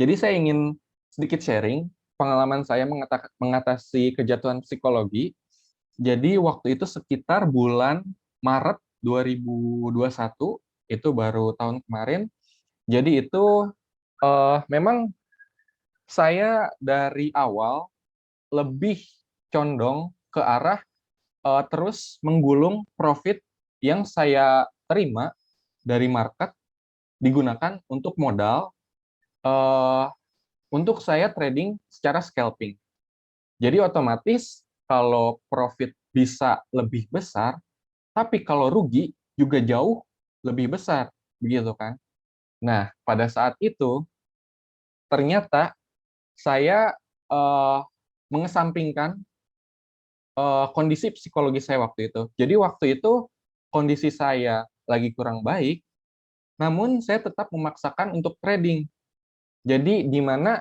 Jadi saya ingin sedikit sharing pengalaman saya mengatasi kejatuhan psikologi. Jadi waktu itu sekitar bulan Maret 2021, itu baru tahun kemarin. Jadi itu memang saya dari awal lebih condong ke arah terus menggulung profit yang saya terima dari market digunakan untuk modal eh, untuk saya trading secara scalping. Jadi otomatis kalau profit bisa lebih besar, tapi kalau rugi juga jauh lebih besar, begitu kan? Nah, pada saat itu ternyata saya eh, mengesampingkan kondisi psikologi saya waktu itu. Jadi waktu itu kondisi saya lagi kurang baik, namun saya tetap memaksakan untuk trading. Jadi di mana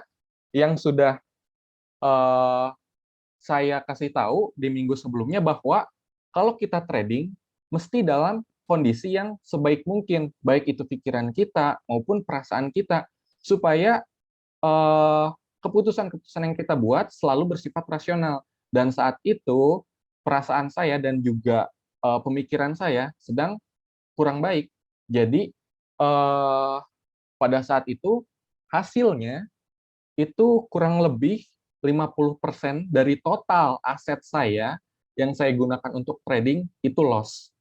yang sudah eh, saya kasih tahu di minggu sebelumnya bahwa kalau kita trading mesti dalam kondisi yang sebaik mungkin, baik itu pikiran kita maupun perasaan kita, supaya eh, keputusan-keputusan yang kita buat selalu bersifat rasional. Dan saat itu perasaan saya dan juga pemikiran saya sedang kurang baik. Jadi pada saat itu hasilnya itu kurang lebih 50% dari total aset saya yang saya gunakan untuk trading itu loss.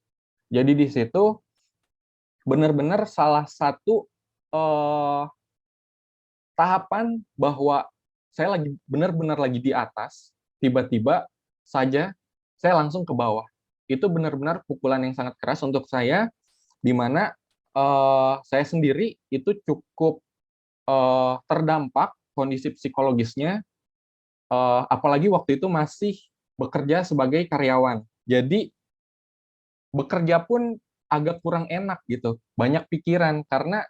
Jadi di situ benar-benar salah satu eh, tahapan bahwa saya lagi benar-benar lagi di atas, tiba-tiba saja saya langsung ke bawah. Itu benar-benar pukulan yang sangat keras untuk saya, di mana saya sendiri itu cukup terdampak kondisi psikologisnya, apalagi waktu itu masih bekerja sebagai karyawan. Jadi bekerja pun agak kurang enak gitu, banyak pikiran karena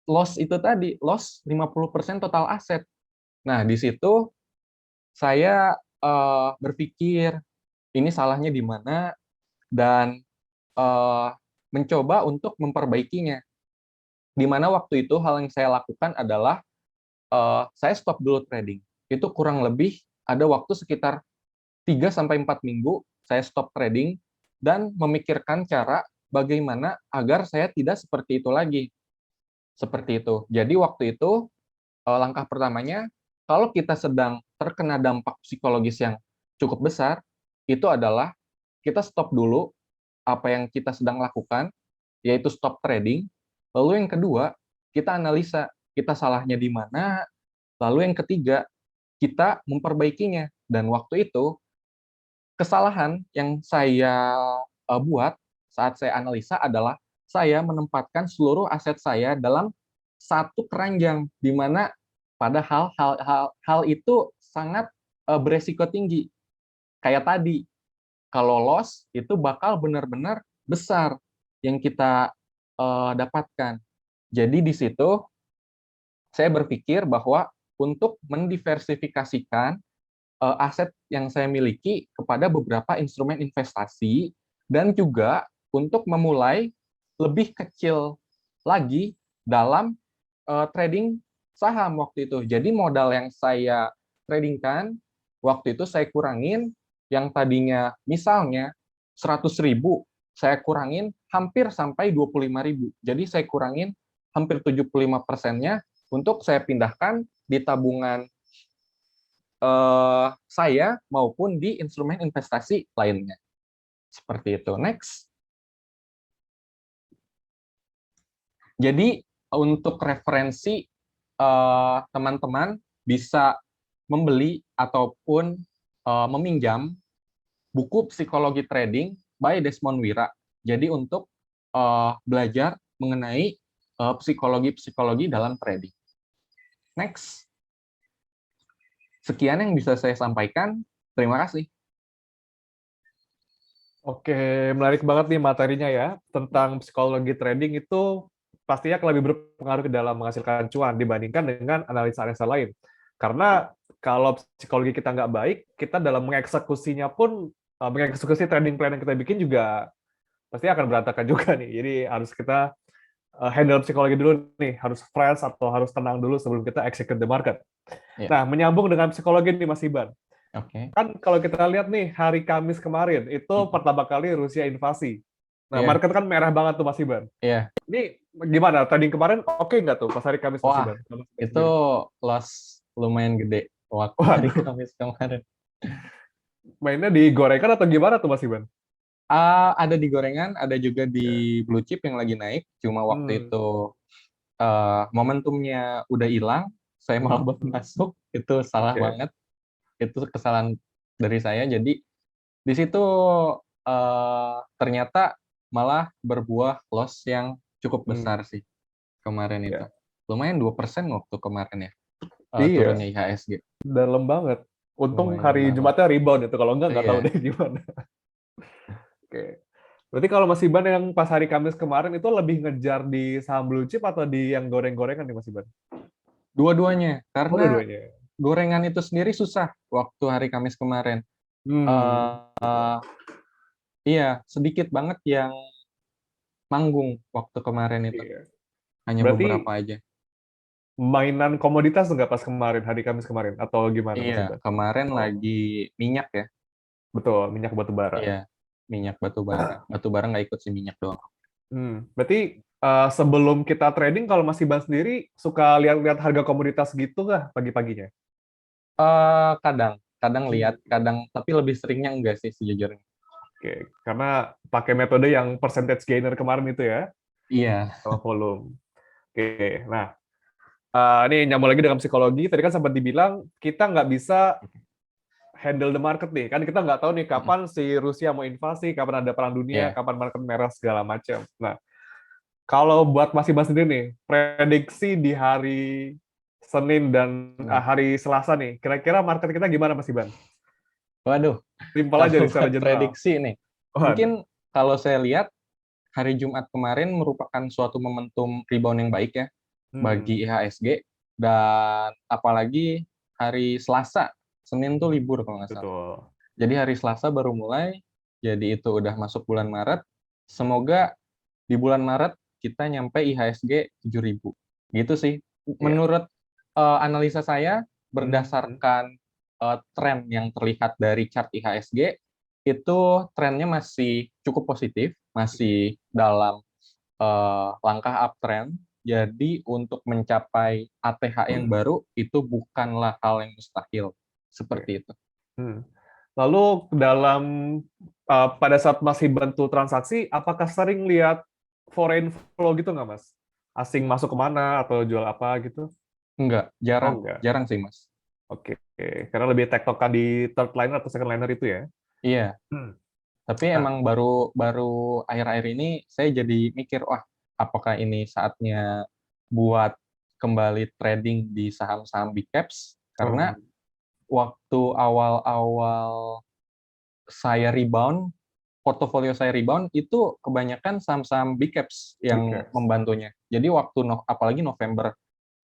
loss itu tadi, loss 50% total aset. Nah, di situ saya berpikir ini salahnya di mana dan eh, mencoba untuk memperbaikinya. Di mana waktu itu hal yang saya lakukan adalah saya stop dulu trading. Itu kurang lebih ada waktu sekitar 3 sampai 4 minggu saya stop trading dan memikirkan cara bagaimana agar saya tidak seperti itu lagi. Seperti itu. Jadi waktu itu langkah pertamanya, kalau kita sedang terkena dampak psikologis yang cukup besar, itu adalah kita stop dulu apa yang kita sedang lakukan, yaitu stop trading. Lalu yang kedua, kita analisa kita salahnya di mana. Lalu yang ketiga, kita memperbaikinya. Dan waktu itu, kesalahan yang saya buat saat saya analisa adalah saya menempatkan seluruh aset saya dalam satu keranjang, di mana padahal hal itu sangat beresiko tinggi. Kayak tadi, kalau loss itu bakal benar-benar besar yang kita dapatkan. Jadi di situ saya berpikir bahwa untuk mendiversifikasikan aset yang saya miliki kepada beberapa instrumen investasi dan juga untuk memulai lebih kecil lagi dalam trading saham waktu itu. Jadi modal yang saya tradingkan waktu itu saya kurangin, yang tadinya misalnya 100.000, saya kurangin hampir sampai 25.000. Jadi saya kurangin hampir 75%-nya untuk saya pindahkan di tabungan saya maupun di instrumen investasi lainnya. Seperti itu. Next. Jadi untuk referensi teman-teman bisa membeli ataupun meminjam buku Psikologi Trading by Desmond Wira. Jadi untuk belajar mengenai psikologi-psikologi dalam trading. Next. Sekian yang bisa saya sampaikan. Terima kasih. Oke, menarik banget nih materinya ya. Tentang psikologi trading itu pastinya akan lebih berpengaruh ke dalam menghasilkan cuan dibandingkan dengan analisa-analisa lain. Karena kalau psikologi kita nggak baik, kita dalam mengeksekusinya pun, mengeksekusi trading plan yang kita bikin juga pasti akan berantakan juga nih. Jadi harus kita handle psikologi dulu nih, harus fresh atau harus tenang dulu sebelum kita execute the market. Iya. Nah, menyambung dengan psikologi nih Mas Iban. Oke. Kan kalau kita lihat nih hari Kamis kemarin itu pertama kali Rusia invasi. Nah, Iya. market kan merah banget tuh Mas Iban. Iya. Ini gimana? Trading kemarin oke nggak tuh pas hari Kamis Mas Wah, Iban? itu loss lumayan gede waktu hari Waduh, Kamis kemarin. mainnya digorengkan atau gimana tuh Mas Iban? Ada di gorengan, ada juga Ya. di blue chip yang lagi naik. Cuma waktu Hmm. itu momentumnya udah hilang, saya malah baru masuk. Itu salah Oke. banget. Itu kesalahan dari saya. Jadi di situ ternyata malah berbuah loss yang cukup besar Hmm. sih kemarin itu. Ya. Lumayan 2% waktu kemarin ya, Iya, turunnya IHSG. dalam banget. Untung Lumayan hari dalam. Jumatnya rebound itu, kalau nggak tahu Iya. deh gimana. Oke. Berarti kalau Mas Iban yang pas hari Kamis kemarin itu lebih ngejar di saham blue chip atau di yang goreng-gorengan nih Mas Iban? Dua-duanya, Oh, karena dua-duanya. gorengan itu sendiri susah waktu hari Kamis kemarin. Betul. Iya, sedikit banget yang manggung waktu kemarin itu. Iya. Hanya beberapa Berarti aja. mainan komoditas nggak pas kemarin, hari Kamis kemarin? Atau gimana Mas Iya, Iban? kemarin Oh, lagi minyak ya. betul, minyak batu bara. Iya, minyak batu bara. Batu bara nggak ikut sih, minyak doang. Berarti sebelum kita trading, kalau Mas Iban sendiri suka lihat-lihat harga komoditas gitu nggak pagi-paginya? Kadang, kadang lihat, Oke. kadang, tapi lebih seringnya enggak sih sejujurnya. Oke, karena pakai metode yang percentage gainer kemarin itu ya, Iya. sama volume. Oke, nah ini nyambung lagi dengan psikologi. Tadi kan sempat dibilang kita nggak bisa handle the market nih. Kan kita nggak tahu nih Mm-mm. kapan si Rusia mau invasi, kapan ada perang dunia, Iya. kapan market merah segala macam. Nah, kalau buat masing-masing sendiri nih, prediksi di hari Senin dan Hmm. hari Selasa nih, kira-kira market kita gimana Mas Iban? Waduh, Simpel aja kalau nih secara buat general. prediksi nih, Waduh. mungkin kalau saya lihat hari Jumat kemarin merupakan suatu momentum rebound yang baik ya Hmm, bagi IHSG, dan apalagi hari Selasa, Senin tuh libur kalau nggak salah. betul. Jadi hari Selasa baru mulai, jadi itu udah masuk bulan Maret. Semoga di bulan Maret kita nyampe IHSG 7.000. Gitu sih. Ya. Menurut analisa saya, Hmm, berdasarkan tren yang terlihat dari chart IHSG, itu trennya masih cukup positif, masih dalam langkah uptrend. Jadi untuk mencapai ATH yang baru itu bukanlah hal yang mustahil. oke. Seperti itu. Hmm. Lalu dalam pada saat masih bantu transaksi, apakah sering lihat foreign flow gitu nggak Mas? Asing masuk kemana atau jual apa gitu? Enggak, Oh jarang. enggak. Jarang sih, Mas. Oke. Karena lebih tektokan di third liner atau second liner itu ya? Iya, Hmm. tapi Nah, emang baru baru akhir-akhir ini saya jadi mikir, wah, apakah ini saatnya buat kembali trading di saham-saham big caps? Karena oh, waktu awal-awal saya rebound, portofolio saya rebound, itu kebanyakan saham-saham big caps big yang caps. membantunya. Jadi waktu apalagi November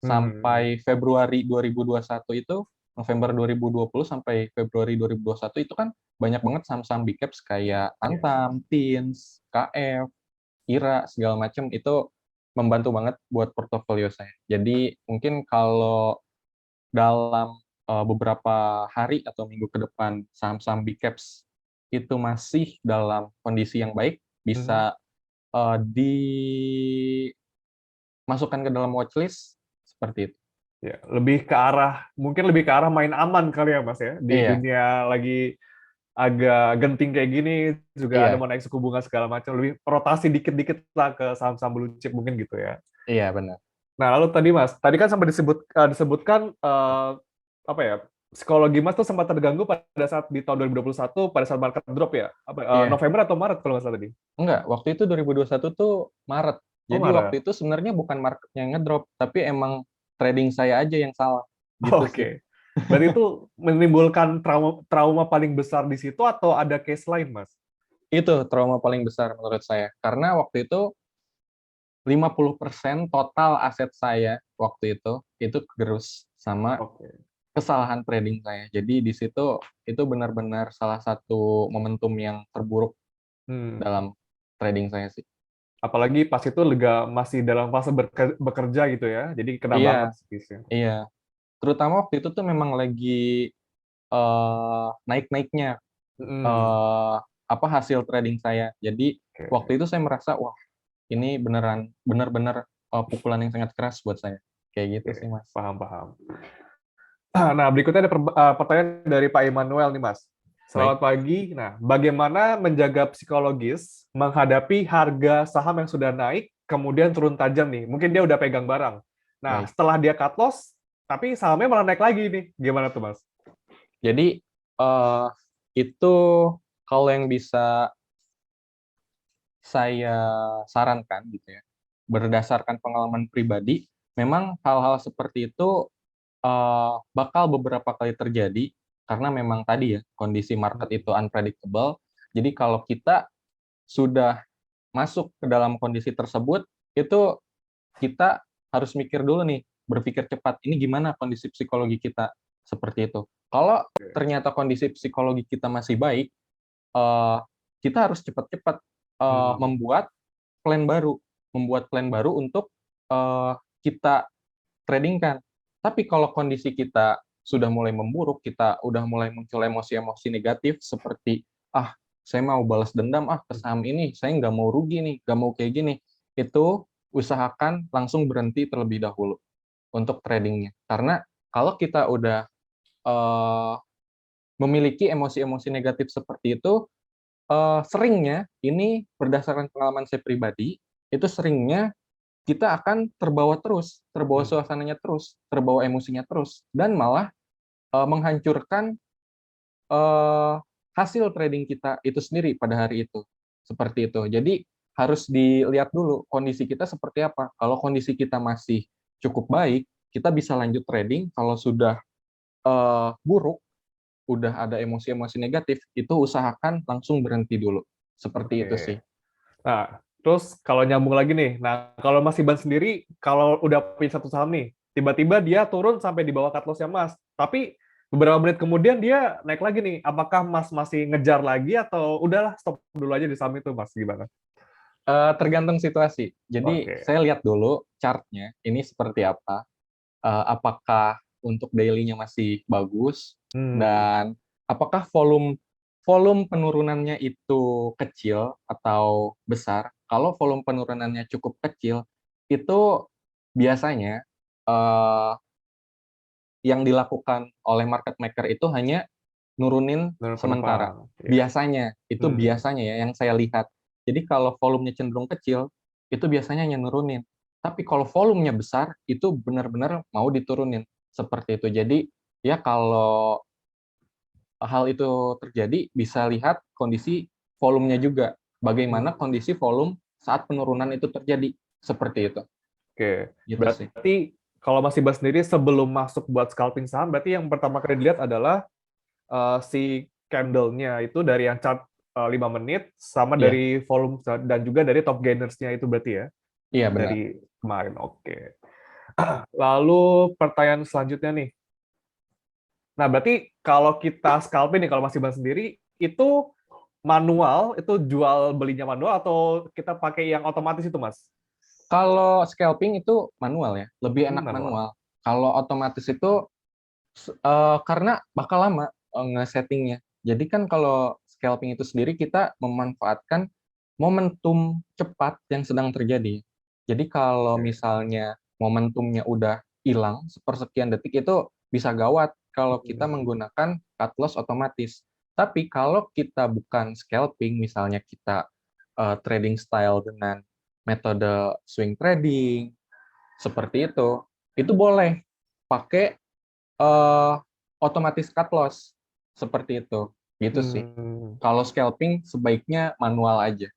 Hmm. sampai Februari 2021 itu, November 2020 sampai Februari 2021 itu kan banyak banget saham-saham big caps kayak Ya. Antam, Teens, KF, Kira, segala macam itu membantu banget buat portofolio saya. Jadi mungkin kalau dalam beberapa hari atau minggu ke depan saham-saham big caps itu masih dalam kondisi yang baik, Mhm. bisa dimasukkan ke dalam watchlist seperti itu. Ya, lebih ke arah mungkin lebih ke arah main aman kali ya Mas ya. Di Iya, dunia lagi agak genting kayak gini juga ada iya, mau naik suku bunga segala macam, lebih rotasi dikit-dikit lah ke saham-saham blue chip mungkin gitu ya. iya benar. Nah, lalu tadi Mas, tadi kan sampai disebutkan apa ya? Psikologi Mas tuh sempat terganggu pada saat di tahun 2021 pada saat market drop ya. Apa Iya, November atau Maret kalau nggak salah tadi? enggak. Waktu itu 2021 tuh Maret. Oh, Jadi waktu Maret. itu sebenarnya bukan marketnya yang ngedrop, tapi emang trading saya aja yang salah. Gitu sih. Oke. Berarti itu menimbulkan trauma trauma paling besar di situ atau ada case lain, Mas? Itu trauma paling besar menurut saya. Karena waktu itu 50% total aset saya waktu itu kegerus sama Oke. kesalahan trading saya. Jadi di situ itu benar-benar salah satu momentum yang terburuk Hmm. dalam trading saya sih. Apalagi pas itu masih dalam fase bekerja gitu ya, jadi kena banget Iya, sih. iya. Terutama waktu itu tuh memang lagi naik-naiknya Mm, eh, apa hasil trading saya. Jadi waktu oke, itu saya merasa wah ini benar-benar pukulan yang sangat keras buat saya. Kayak gitu oke, sih Mas. paham. Nah, berikutnya ada pertanyaan dari Pak Immanuel nih, Mas. Baik, Selamat pagi. Nah, bagaimana menjaga psikologis menghadapi harga saham yang sudah naik, kemudian turun tajam nih? Mungkin dia udah pegang barang. Nah, baik. setelah dia cut loss, tapi sahamnya malah naik lagi nih. Gimana tuh, Mas? Jadi eh, itu kalau yang bisa saya sarankan gitu ya, berdasarkan pengalaman pribadi, memang hal-hal seperti itu bakal beberapa kali terjadi karena memang tadi ya kondisi market itu unpredictable. Jadi kalau kita sudah masuk ke dalam kondisi tersebut, itu kita harus mikir dulu nih, berpikir cepat. Ini gimana kondisi psikologi kita seperti itu. Kalau ternyata kondisi psikologi kita masih baik, eh, kita harus cepat-cepat Hmm, membuat plan baru, untuk kita tradingkan. Tapi kalau kondisi kita sudah mulai memburuk, kita udah mulai muncul emosi-emosi negatif seperti saya mau balas dendam ke saham ini, saya nggak mau rugi nih, nggak mau kayak gini. Itu usahakan langsung berhenti terlebih dahulu untuk tradingnya. Karena kalau kita udah eh, memiliki emosi-emosi negatif seperti itu, seringnya ini berdasarkan pengalaman saya pribadi, itu seringnya kita akan terbawa terus, terbawa hmm, suasananya terus, terbawa emosinya terus, dan malah menghancurkan eh, hasil trading kita itu sendiri pada hari itu. Seperti itu. Jadi harus dilihat dulu kondisi kita seperti apa. Kalau kondisi kita masih cukup baik, kita bisa lanjut trading. Kalau sudah buruk, udah ada emosi-emosi negatif, itu usahakan langsung berhenti dulu. Seperti itu sih. oke. Nah, terus kalau nyambung lagi nih, nah kalau Mas Iban sendiri, kalau udah punya satu saham nih, tiba-tiba dia turun sampai di bawah cut loss-nya Mas, tapi beberapa menit kemudian dia naik lagi nih, apakah Mas masih ngejar lagi atau udahlah stop dulu aja di saham itu Mas, gimana? Tergantung situasi. Jadi Oke. saya lihat dulu chartnya ini seperti apa. Apakah untuk daily-nya masih bagus Hmm, dan apakah volume volume penurunannya itu kecil atau besar. Kalau volume penurunannya cukup kecil, itu biasanya eh, yang dilakukan oleh market maker itu hanya nurunin benar sementara. penumpang. Ya. Biasanya, itu Hmm, biasanya ya yang saya lihat. Jadi kalau volumenya cenderung kecil, itu biasanya hanya nurunin. Tapi kalau volumenya besar, itu benar-benar mau diturunin. Seperti itu. Jadi ya kalau hal itu terjadi, bisa lihat kondisi volumenya juga. Bagaimana hmm, kondisi volume saat penurunan itu terjadi. Seperti itu. oke. Gitu sih. Berarti kalau Mas Iban sendiri sebelum masuk buat scalping saham, berarti yang pertama kali dilihat adalah si candle-nya itu dari yang chart 5 menit sama Iya, dari volume dan juga dari top gainers-nya itu berarti ya iya benar. dari kemarin. Oke. Lalu pertanyaan selanjutnya nih. Nah, berarti kalau kita scalping nih kalau Mas Iban sendiri itu manual, itu jual belinya manual atau kita pakai yang otomatis itu, Mas? Kalau scalping itu manual ya, lebih enak Manual. manual. Kalau otomatis itu karena bakal lama nge-settingnya. Jadi kan kalau scalping itu sendiri kita memanfaatkan momentum cepat yang sedang terjadi. Jadi kalau Oke. misalnya momentumnya udah hilang sepersekian detik itu bisa gawat kalau kita Hmm. menggunakan cut loss otomatis. Tapi kalau kita bukan scalping, misalnya kita trading style dengan metode swing trading seperti itu boleh pakai eh, otomatis cut loss seperti itu. Gitu sih. Hmm. Kalau scalping sebaiknya manual aja.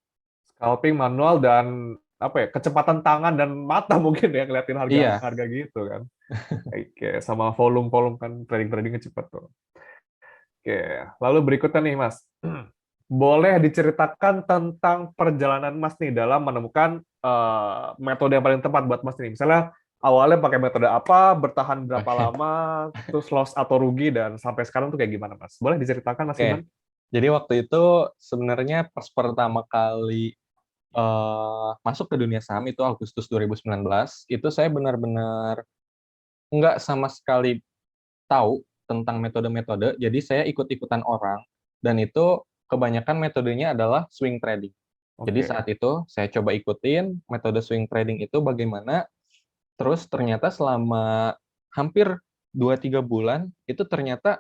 Scalping manual dan apa ya, kecepatan tangan dan mata mungkin ya ngeliatin Iya, harga-harga gitu kan. Oke, sama volume-volume kan trading-tradingnya cepat tuh. Oke, lalu berikutnya nih Mas. Boleh diceritakan tentang perjalanan Mas nih dalam menemukan metode yang paling tepat buat Mas nih. Misalnya awalnya pakai metode apa, bertahan berapa oke. lama, terus loss atau rugi, dan sampai sekarang tuh kayak gimana Mas? Boleh diceritakan Mas Oke. Iman? Jadi waktu itu sebenarnya pas pertama kali masuk ke dunia saham itu Agustus 2019, itu saya benar-benar nggak sama sekali tahu tentang metode-metode, jadi saya ikut-ikutan orang, dan itu kebanyakan metodenya adalah swing trading. Jadi Oke. saat itu saya coba ikutin metode swing trading itu bagaimana, terus ternyata selama hampir 2-3 bulan, itu ternyata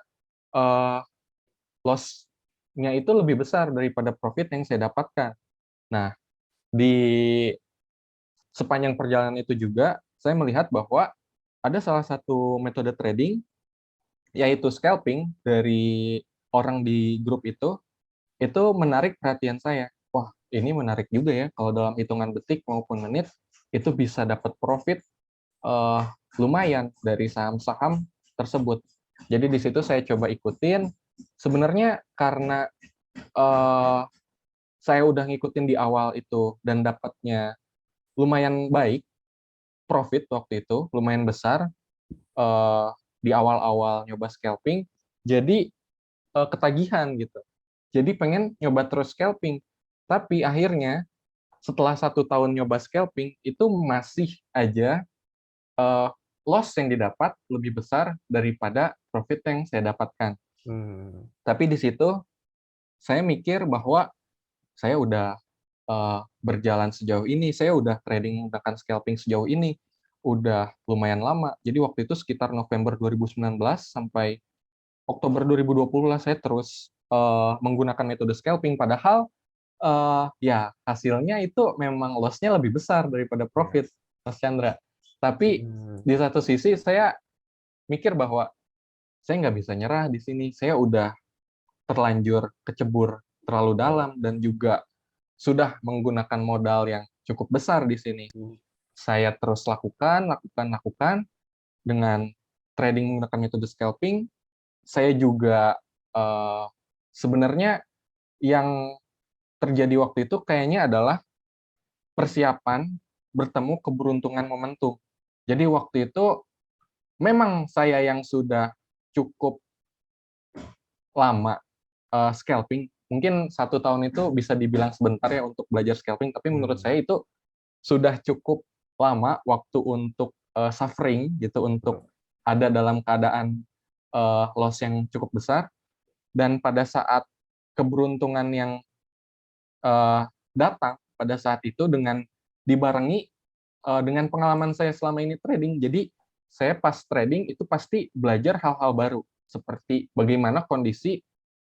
eh, loss-nya itu lebih besar daripada profit yang saya dapatkan. Nah, di sepanjang perjalanan itu juga, saya melihat bahwa ada salah satu metode trading, yaitu scalping dari orang di grup itu menarik perhatian saya. Wah, ini menarik juga ya, kalau dalam hitungan detik maupun menit, itu bisa dapat profit eh, lumayan dari saham-saham tersebut. Jadi di situ saya coba ikutin. Sebenarnya karena eh, saya udah ngikutin di awal itu dan dapatnya lumayan baik, profit waktu itu lumayan besar eh, di awal-awal nyoba scalping, jadi ketagihan gitu. Jadi pengen nyoba terus scalping, tapi akhirnya setelah 1 tahun nyoba scalping itu masih aja eh, loss yang didapat lebih besar daripada profit yang saya dapatkan. Hmm. Tapi di situ saya mikir bahwa saya udah berjalan sejauh ini, saya udah trading menggunakan scalping sejauh ini, udah lumayan lama. Jadi waktu itu sekitar November 2019 sampai Oktober 2020 lah saya terus menggunakan metode scalping, padahal ya hasilnya itu memang loss-nya lebih besar daripada Ya. profit, Mas Chandra. Tapi Hmm. di satu sisi saya mikir bahwa saya nggak bisa nyerah di sini. Saya udah terlanjur kecebur terlalu dalam dan juga sudah menggunakan modal yang cukup besar di sini. Hmm. Saya terus lakukan dengan trading menggunakan metode scalping. Saya juga eh, sebenarnya yang terjadi waktu itu kayaknya adalah persiapan bertemu keberuntungan momentum. Jadi waktu itu memang saya yang sudah cukup lama scalping, mungkin 1 tahun itu bisa dibilang sebentar ya untuk belajar scalping, tapi menurut Hmm. saya itu sudah cukup lama waktu untuk suffering gitu, untuk ada dalam keadaan loss yang cukup besar, dan pada saat keberuntungan yang datang pada saat itu dengan dibarengi dengan pengalaman saya selama ini trading. Jadi saya pas trading itu pasti belajar hal-hal baru, seperti bagaimana kondisi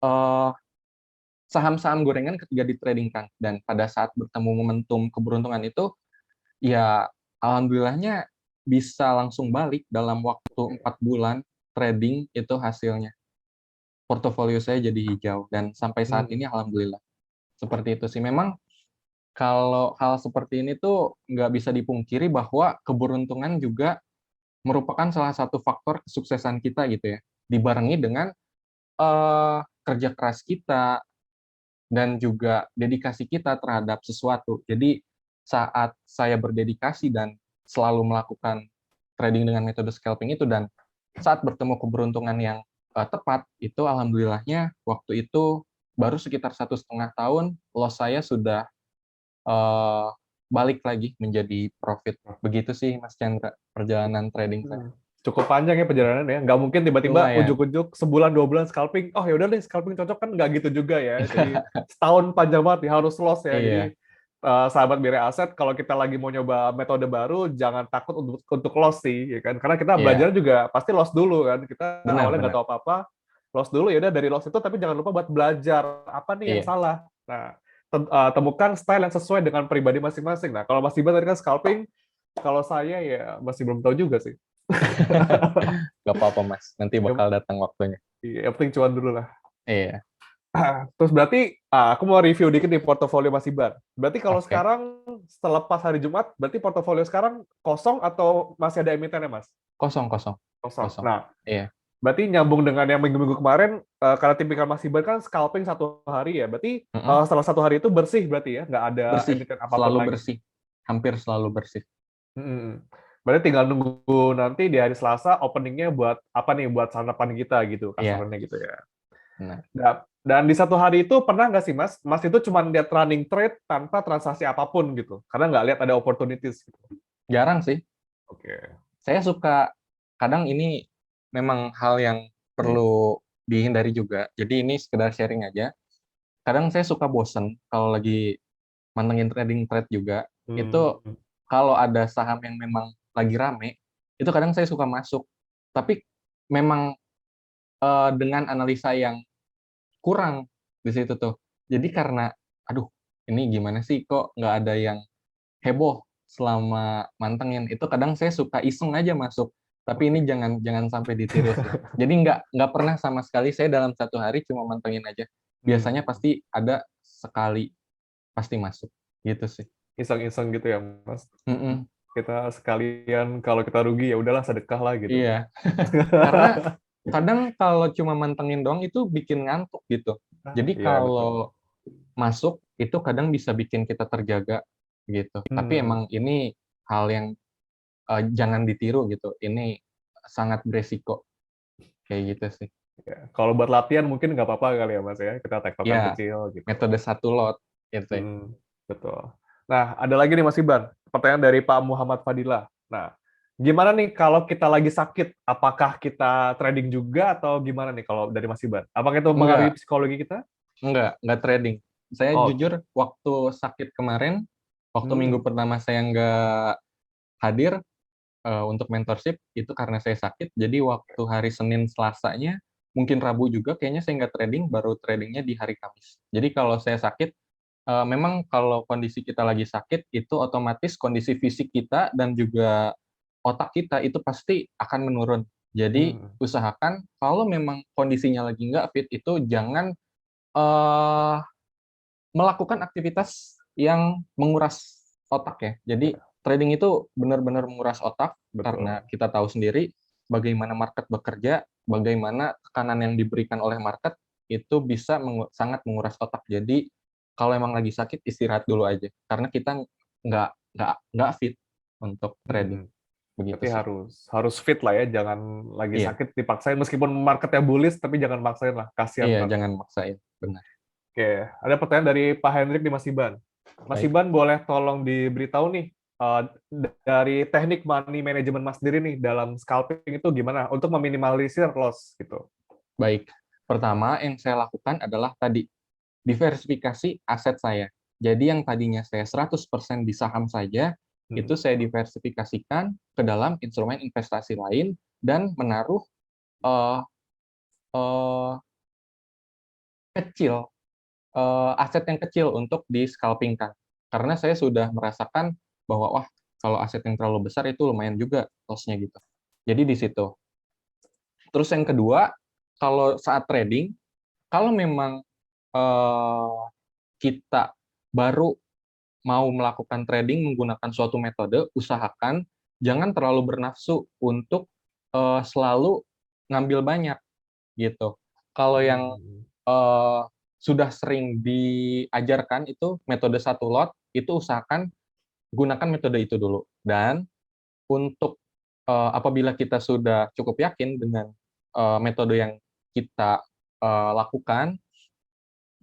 eh, saham-saham gorengan ketika di trading, Kang. Dan pada saat bertemu momentum keberuntungan itu, ya alhamdulillahnya bisa langsung balik dalam waktu 4 bulan trading itu hasilnya. Portofolio saya jadi hijau dan sampai saat Hmm. ini alhamdulillah. Seperti itu sih. Memang kalau hal seperti ini tuh nggak bisa dipungkiri bahwa keberuntungan juga merupakan salah satu faktor kesuksesan kita gitu ya. Dibarengi dengan kerja keras kita dan juga dedikasi kita terhadap sesuatu. Jadi saat saya berdedikasi dan selalu melakukan trading dengan metode scalping itu, dan saat bertemu keberuntungan yang tepat, itu alhamdulillahnya waktu itu baru sekitar 1,5 tahun, loss saya sudah eh, balik lagi menjadi profit. Begitu sih Mas Chandra, perjalanan trading saya. Hmm. Cukup panjang ya perjalanan ya. Nggak mungkin tiba-tiba Lumayan. ujuk-ujuk sebulan 2 bulan scalping. Oh ya udah deh scalping cocok, kan nggak gitu juga ya. Jadi setahun panjang banget nih, harus loss ya. Iya, Jadi sahabat Bire Aset, kalau kita lagi mau nyoba metode baru, jangan takut untuk loss sih, ya kan? Karena kita belajar iya, juga pasti loss dulu kan. Kita awalnya nggak benar-benar. tahu apa-apa, loss dulu ya udah, dari loss itu, tapi jangan lupa buat belajar apa nih yang Iya. salah. Nah, temukan style yang sesuai dengan pribadi masing-masing. Nah, kalau Mas Iban tadi kan scalping, kalau saya ya masih belum tahu juga sih. Gak apa-apa Mas, nanti Yang, bakal datang waktunya. yang penting cuan dulu lah. Iya, Terus berarti, aku mau review dikit nih portofolio Mas Iban. Berarti kalau oke. sekarang selepas hari Jumat, berarti portofolio sekarang kosong atau masih ada emitennya, Mas? Kosong, kosong, Kosong. kosong. Nah, Iya. berarti nyambung dengan yang minggu-minggu kemarin, karena tipikal Mas Iban kan scalping 1 hari ya. Berarti Mm-mm. setelah 1 hari itu bersih berarti ya, nggak ada Bersih, emiten apapun selalu lagi. bersih. Hampir selalu bersih. Mm-mm. Berarti tinggal nunggu nanti di hari Selasa openingnya buat apa nih, buat sarapan kita gitu, Iya, kasarannya gitu ya. benar. Nah, Dan di satu hari itu pernah nggak sih Mas, Mas itu cuma lihat running trade tanpa transaksi apapun gitu, karena nggak lihat ada opportunities gitu? Jarang sih. Oke. Saya suka, kadang ini memang hal yang perlu dihindari juga. Jadi ini sekedar sharing aja. Kadang saya suka bosen kalau lagi mantengin trading trade juga. Hmm. Itu kalau ada saham yang memang lagi rame, itu kadang saya suka masuk. Tapi memang dengan analisa yang kurang di situ tuh. Jadi karena, aduh, ini gimana sih kok nggak ada yang heboh selama mantengin. Itu kadang saya suka iseng aja masuk. Tapi ini jangan jangan sampai ditiru sih. Jadi nggak pernah sama sekali saya dalam satu hari cuma mantengin aja. Biasanya Hmm. pasti ada sekali pasti masuk gitu sih. Iseng-iseng gitu ya Mas. Mm-mm. Kita sekalian kalau kita rugi ya udahlah sedekah lah gitu. Iya, karena kadang kalau cuma mantengin doang itu bikin ngantuk gitu. Jadi Iya betul. kalau masuk itu kadang bisa bikin kita terjaga gitu. Tapi Hmm. emang ini hal yang jangan ditiru gitu. Ini sangat beresiko kayak gitu sih. Ya. Kalau buat latihan mungkin nggak apa-apa kali ya Mas ya, kita tektokan Ya, kecil gitu. metode satu lot gitu ya. Hmm, betul. Nah, ada lagi nih Mas Iban, pertanyaan dari Pak Muhammad Fadila. Nah, gimana nih kalau kita lagi sakit? Apakah kita trading juga atau gimana nih kalau dari Mas Iban? Apakah itu mempengaruhi Enggak, psikologi kita? enggak trading. Saya Oke. jujur waktu sakit kemarin, waktu minggu Hmm. pertama saya nggak hadir untuk mentorship itu karena saya sakit. Jadi waktu hari Senin Selasanya, mungkin Rabu juga kayaknya saya nggak trading, baru tradingnya di hari Kamis. Jadi kalau saya sakit, memang kalau kondisi kita lagi sakit itu otomatis kondisi fisik kita dan juga otak kita itu pasti akan menurun. Jadi Hmm. usahakan kalau memang kondisinya lagi nggak fit itu jangan eh, melakukan aktivitas yang menguras otak ya. Jadi Ya, trading itu benar-benar menguras otak karena betul. kita tahu sendiri bagaimana market bekerja, bagaimana tekanan yang diberikan oleh market itu bisa sangat menguras otak. Jadi kalau emang lagi sakit istirahat dulu aja karena kita nggak fit untuk trading Hmm. begitu Berarti sih. harus harus fit lah ya, jangan lagi Iya, sakit dipaksain meskipun marketnya bullish tapi jangan maksain lah, kasihan iya ntar. jangan maksain, benar. Oke, ada pertanyaan dari Pak Hendrik di Mas Iban. Mas Baik. Iban boleh tolong diberitahu nih eh, dari teknik money management Mas sendiri nih dalam scalping itu gimana untuk meminimalisir loss gitu. Baik. Pertama yang saya lakukan adalah tadi diversifikasi aset saya. Jadi yang tadinya saya 100% di saham saja, Hmm. itu saya diversifikasikan ke dalam instrumen investasi lain dan menaruh eh, eh, kecil aset yang kecil untuk di scalpingkan. Karena saya sudah merasakan bahwa wah kalau aset yang terlalu besar itu lumayan juga loss-nya gitu. Jadi di situ. Terus yang kedua, kalau saat trading, kalau memang eh, kita baru mau melakukan trading menggunakan suatu metode, usahakan jangan terlalu bernafsu untuk selalu ngambil banyak gitu. Kalau yang Hmm. eh, sudah sering diajarkan itu metode satu lot, itu usahakan gunakan metode itu dulu. Dan untuk apabila kita sudah cukup yakin dengan metode yang kita lakukan,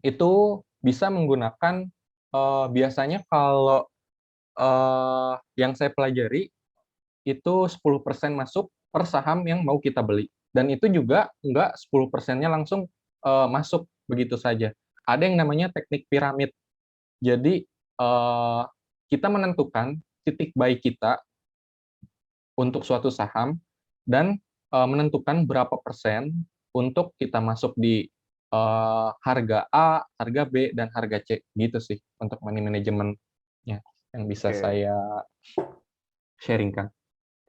itu bisa menggunakan biasanya kalau yang saya pelajari itu 10% masuk per saham yang mau kita beli. Dan itu juga enggak 10%-nya langsung masuk begitu saja. Ada yang namanya teknik piramid. Jadi kita menentukan titik buy kita untuk suatu saham dan menentukan berapa persen untuk kita masuk di harga A, harga B, dan harga C. Gitu sih untuk money management-nya yang bisa Oke. saya sharingkan.